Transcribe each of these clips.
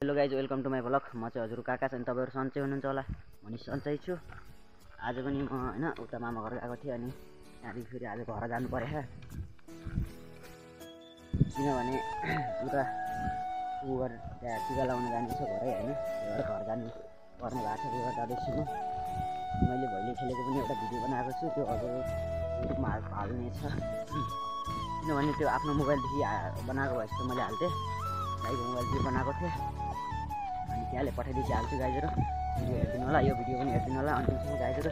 Hello guys, welcome to my blog. म चाहिँ हजुरको काका छ अनि तपाईँहरू सन्चै हुनुहुन्छ होला। भनी सन्चै छु। आज पनि म होइन उता मामा घर गएको थिएँ अनि त्यहाँदेखि फेरि आज घर जानु पऱ्यो किनभने उता उगर त्यहाँ टिका लाउन जाने छ घरै होइन, त्यही भएर घर जानु पर्ने भएको छ। त्यही भएर जाँदैछु म। मैले भोलि खेलेको पनि एउटा भिडियो बनाएको छु, त्यो हजुर युट्युबमा हाल्ने छ किनभने त्यो आफ्नो मोबाइलदेखि बनाएको भएपछि त मैले हाल्थेँ। दाइको मोबाइलदेखि बनाएको थिएँ अनि त्यहाँले पठाइदिएको हाल्छु गाइजहरू। भिडियो हेरिदिनु होला, यो भिडियो पनि हेरिदिनु होला अन्तिमसम्म गाइजहरू।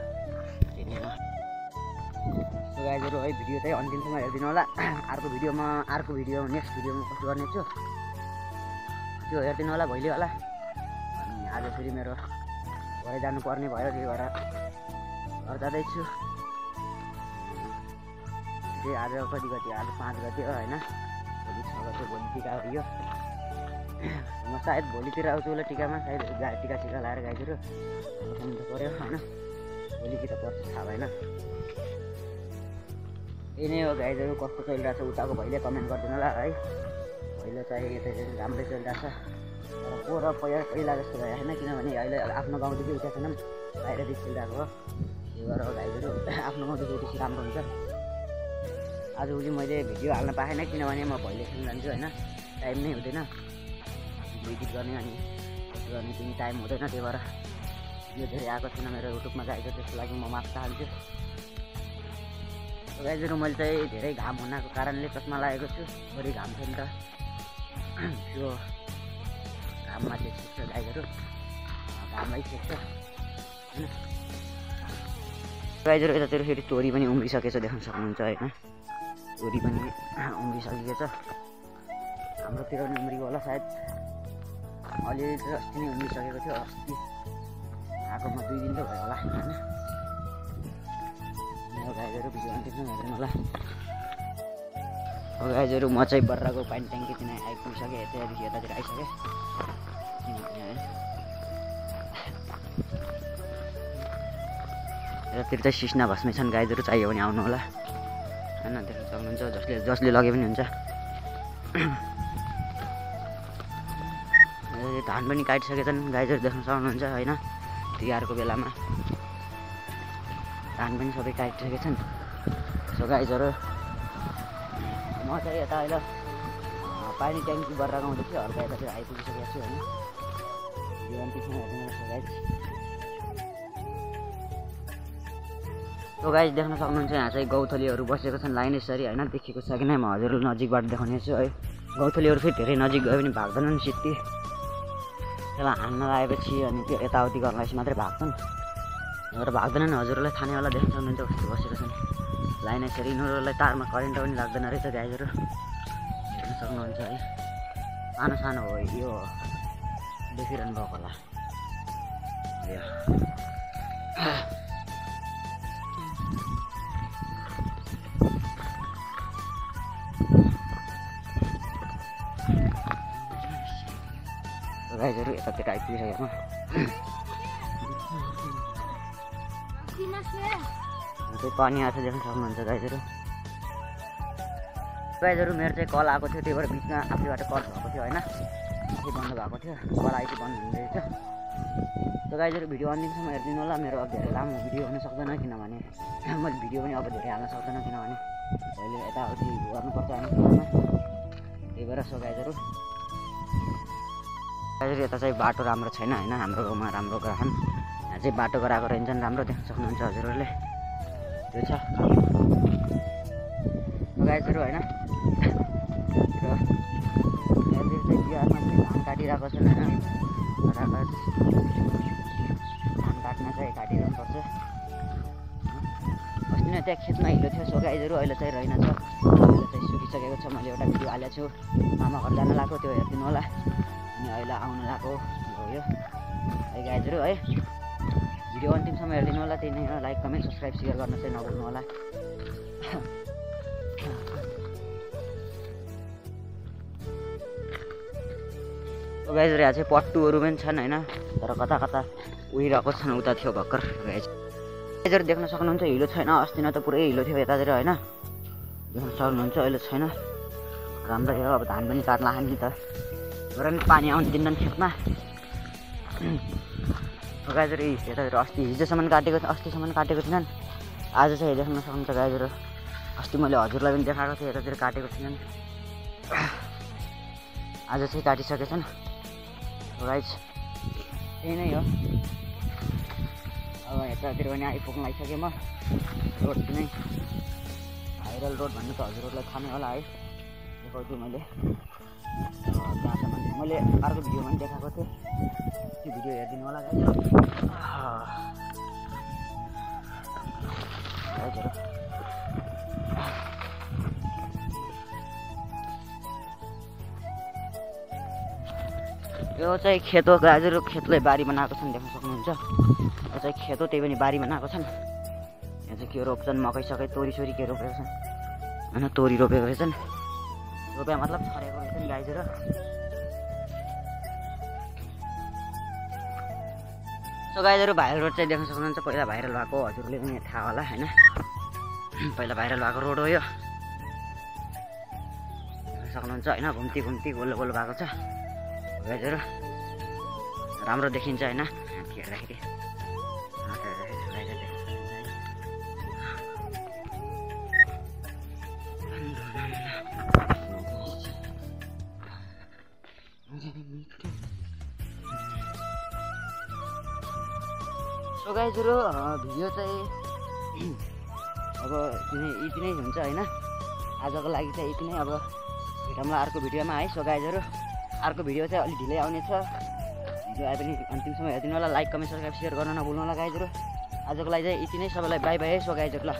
सो गाइजहरू है, भिडियो चाहिँ अन्तिमसम्म हेरिदिनु होला। अर्को भिडियो नेक्स्ट भिडियोमा पोस्ट गर्नेछु, त्यो हेरिदिनु होला भोलि होला। अनि आज फेरि मेरो घरै जानुपर्ने भयो, त्यही भएर घर जाँदैछु। त्यही आज कति गति, आज 5 गति हो होइन, भोलि 6 गति, भोलि टिका हो यो। म सायद भोलितिर आउँछु होला टिकामा, सायद टिका सिका लाएर गाइजहरू बसाउनु त पऱ्यो होइन, भोलि कि त पर्छ थाहा भएन। यही नै हो गाइजहरू, कस्तो चलिरहेको छ उताको भइले कमेन्ट गरिदिनु होला है। भइले चाहिँ यता चाहिँ राम्रै चलिरहेको छ, तर पोहोर पहिला जस्तो भयो होइन, किनभने अहिले आफ्नो गाउँदेखि उता छैन, बाहिरदेखि खेलिरहेको हो। त्यही भएर गाइजहरू आफ्नो गाउँदेखि उति राम्रो हुन्छ। आजभोलि मैले भिडियो हाल्न पाएन किनभने म भइले खेल्न जान्छु होइन, टाइम नै हुँदैन एडिट गर्ने अनि गर्ने पनि टाइम हुँदैन। त्यही भएर यो धेरै आएको छैन मेरो युट्युबमा गाइजहरू, त्यसको लागि म माफ चाहन्छु। गाइजहरू मैले चाहिँ धेरै घाम हुनको कारणले चस्मा लागेको छु, बढी घाम छ नि त, त्यो घाममा चाहिँ छेक्छ गाइजहरू, घामलाई छेक्छ होइन। गाइजहरू यतातिर फेरि तोरी पनि उम्रिसकेछ, देख्न सक्नुहुन्छ होइन, तोरी पनि उम्रिसकेको छ। हाम्रोतिर पनि उम्रिएको होला सायद, अलिअलि चाहिँ अस्ति नै उम्रिसकेको थियो। अस्ति आएकोमा 2 दिन त भयो होला होइन। गाइजहरू भिडियो अन्तिमसम्म हेर्नु होला। गाइजहरू म चाहिँ बर्राको पानी ट्याङ्की चाहिँ आइपुगिसकेँ, त्यहाँदेखि यतातिर आइसकेँ। यतातिर चाहिँ सिस्ना भस्मै छन् गाइजहरू, चाहियो भने आउनु होला होइन, देख्न सक्नुहुन्छ। जसले लगे पनि हुन्छ। धान पनि काटिसकेछन् गाइजहरू, देख्न सक्नुहुन्छ होइन। तिहारको बेलामा धान पनि सबै काटिसकेछन्। सो गाइजहरू म चाहिँ यता अहिले पानी ट्याङ्की बर्रा गाउँदैछु, हल्का यतातिर आइपुगिसकेको छु होइन। यो अन्तिमसम्म हेर्नु गाइज। सो गाइज देख्न सक्नुहुन्छ, यहाँ चाहिँ गौथलीहरू बसेको छन् लाइन यसरी होइन, देखेको छ कि नै म हजुरलाई नजिकबाट देखाउनेछु है। गौथलीहरू फेरि धेरै नजिक गयो भने भाग्दैनन् सित्ती, त्यसलाई हान्न लगाएपछि अनि त्यो यताउति गर्नपछि मात्रै भाग्छन्, र भाग्दैनन्। हजुरलाई थाहा नै होला, देख्न सक्नुहुन्छ कस्तो बसेको छन् लाइन यसरी। यिनीहरूलाई तारमा करेन्ट पनि लाग्दैन रहेछ गाइजहरू, हेर्न सक्नुहुन्छ है। सानो सानो हो यो, देखिरहनु भएको होला। गाइजहरू यतातिर आइपुगिसकेको चाहिँ पानी आएको छ, देख्न सक्नुहुन्छ गाइजहरू। मेरो चाहिँ कल आएको थियो, त्यही भएर बिचमा आफैबाट कट भएको थियो होइन, आफै बन्द भएको थियो, कल आइसि बन्द हुँदैछ। त गाइजहरू भिडियो अन्तिमसम्म हेरिदिनु होला। मेरो अब धेरै लामो भिडियो हुन सक्दैन किनभने मैले भिडियो पनि अब धेरै हाल्न सक्दैन, किनभने अहिले यताउति गर्नुपर्छ हामी खेलमा, त्यही भएर। सो गाइजहरू यता चाहिँ बाटो राम्रो छैन होइन, हाम्रो गाउँमा राम्रो गराएन। यहाँ चाहिँ बाटो गराएको रहन्छन् राम्रो, देख्न सक्नुहुन्छ हजुरहरूले, त्यो छ गाइजहरू होइन। र यहाँतिर चाहिँ बिहारमा चाहिँ धान काटिरहेको छन् होइन, धान काट्न चाहिँ काटिरहनुपर्छ। अस्ति नै त्यहाँ खेतमा हिलो थियो। सो गाइजहरू अहिले चाहिँ रहेन छ, अहिले चाहिँ सुकिसकेको छ। मैले एउटा भिडियो हालेको छु, मामा घर जान लाग्यो, त्यो हेरिदिनु होला। अनि अहिले आउनु लाग्यो हो यो है गाइजहरू है। भिडियो अन्तिमसम्म हेरिदिनु होला। त्यही नै हो, लाइक कमेन्ट सब्सक्राइब सेयर गर्न चाहिँ नभुल्नु होला। गाइजहरू यहाँ चाहिँ पट्टुहरू पनि छन् होइन, तर कता कता उहिरहेको छन्, उता थियो भर्खर गाइजहरू देख्न सक्नुहुन्छ। हिलो छैन, अस्ति नै त पुरै हिलो थियो यतातिर होइन, देख्न सक्नुहुन्छ। अहिले छैन, राम्रै हो। अब धान पनि काट्ला नि त, एउटा पनि पानी आउनु दिन्नन् खेतमा। गाईहरू यतातिर अस्ति हिजोसम्म काटेको अस्तिसम्म काटेको थिएनन्, आज चाहिँ देख्न सक्नुहुन्छ गाईहरू। अस्ति मैले हजुरलाई पनि देखाएको थिएँ, यतातिर काटेको थिएनन्, आज चाहिँ काटिसकेछन्। गाइज त्यही नै हो। अब यतातिर पनि आइपुग्नु लागिसकेँ म। रोड नै भाइरल रोड भन्नु त हजुरहरूलाई थाहा नै होला है, देखाउँछु मैले। त्यहाँसम्म मैले अर्को भिडियोमा पनि देखाएको थिएँ, त्यो भिडियो हेरिदिनु होला गाइज। यो चाहिँ खेत हो गाईहरू, खेतलाई बारी बनाएको छन् देख्न सक्नुहुन्छ। यो चाहिँ खेत हो, त्यही पनि बारी बनाएको छन्। यहाँ चाहिँ के रोप्छन्, मकै सकै तोरी के रोपेको छन् होइन, तोरी रोपेको रहेछन्। रोपे मतलब छरेको रहेछन् गाईहरू। सो गाईहरू भाइरल रोड चाहिँ देख्न सक्नुहुन्छ। पहिला भाइरल भएको हजुरले पनि थाहा होला होइन, पहिला भाइरल भएको रोड हो यो, देख्न सक्नुहुन्छ होइन। घुम्ती गोलो भएको छ गाईहरू, राम्रो देखिन्छ होइन हेर्दाखेरि। सो गाईहरू भिडियो चाहिँ अब यति नै हुन्छ होइन, आजको लागि चाहिँ यति नै। अब भेटौँला अर्को भिडियोमा है। सो गाईहरू अर्को भिडियो चाहिँ अलिक ढिलै आउनेछ, भिडियो आए पनि अन्तिमसम्म हेरिदिनु होला। लाइक कमेन्ट सब्सक्राइब सेयर गर्न नभुल्नु होला गाईहरू। आजको लागि चाहिँ यति नै, सबैलाई बाई बाई है। सो गाईहरू ल।